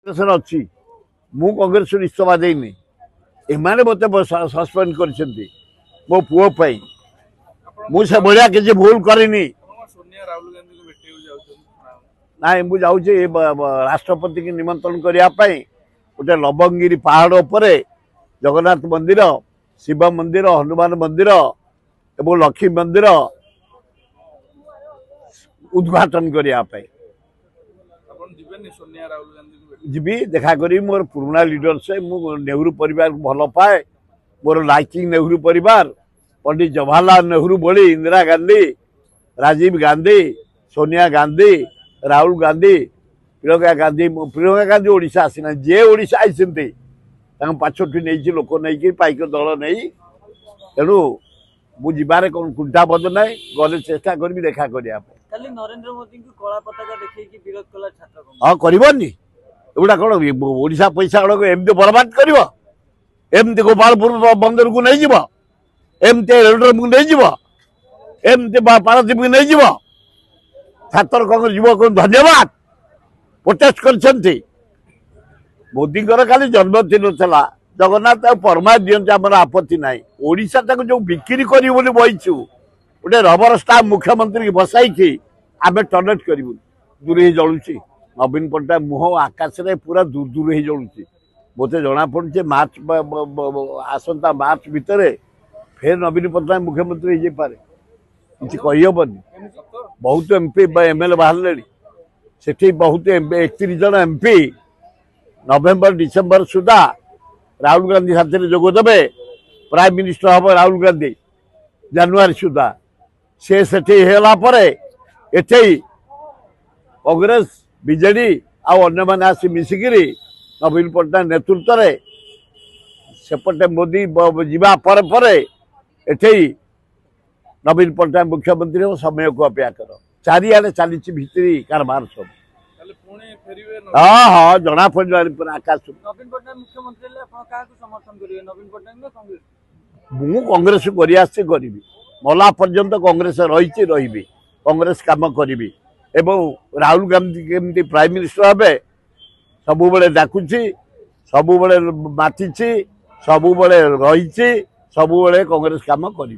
अच्छी मु कांग्रेस इस्तफा देनी एमाने मते सस्पेंड कर मो पुओ पाई मुझे भाया किसी भूल करनी ना मुझे राष्ट्रपति की निमंत्रण करने गोटे लवंगिरी पहाड़ उपरे जगन्नाथ मंदिर शिव मंदिर हनुमान मंदिर एवं लक्ष्मी मंदिर उद्घाटन करने जीवी देखा करी मोर पुराना लीडर से मु नेहरू परिवार भल पाए मोर लाइकिंग नेहरू परिवार पंडित जवाहरलाल नेहरू बड़ी इंदिरा गांधी राजीव गांधी सोनिया गांधी राहुल गांधी प्रियंका गांधी ओडिशा आसीना जे ओडिशा आइसंती पाछठी नहीं लोक नहीं पाइक दल नहीं तेणु मुझे कौन कुंठाबद्ध ना गले चेष्टा करी देखा करने नरेंद्र मोदी को कला पताका देखैकि विरोध कला छात्र हाँ करनी एगुड़ा कौन ओडिशा पैसा गुड़ाक एमती बर्बाद कर एमती गोपालपुर बंदर को नहीं जीव एमती एरोड्रम को नहीं जीव एमती पारादीप को नहीं जीव छात्र कांग्रेस जीव कौन धन्यवाद प्रोटेस्ट कर मोदी खाली जन्मदिन था जगन्नाथ परमा दिखते आम आपत्ति ना ओडिशा जो बिक्री कर बहीचु गोटे रबर स्टाफ मुख्यमंत्री की बसाई आम टर्नेट करूँ दूर ही जलुची नवीन पट्टनायक मुह आकाश में पूरा दूर दूर ही जलुची मत जना पड़े मार्च आसंता मार्च भितर फेर नवीन पट्टनायक मुख्यमंत्री हो पारे किसी कहीहबनी बहुत एमपी एमएलए बाहर से बहुत 31 जन एमपी नवेम्बर डिसेम्बर सुधा राहुल गांधी साथ जोगदेवे प्राइम मिनिस्टर हम राहुल गांधी जनवरी सुधा से कांग्रेस बीजेडी आने आसी मिसिकी नवीन पट्टनायक नेतृत्व में सेपटे मोदी जावापर नवीन पट्टनायक मुख्यमंत्री हो समय को अपेक्षा कर चारिआडे चली भितरी कारबार सब हाँ हाँ जना पड़ आकाश नवीन पट्टनायक मुख्यमंत्री समर्थन करेंगे नवीन पट्टनायक ना कांग्रेस मु कांग्रेस करी मला पर्यंत कांग्रेस रही कांग्रेस काम करी एवं राहुल गांधी केमती प्राइम मिनिस्टर हे सब बड़े डाकुची सब बड़े माति सब बड़े रही सब बड़े कांग्रेस काम करी।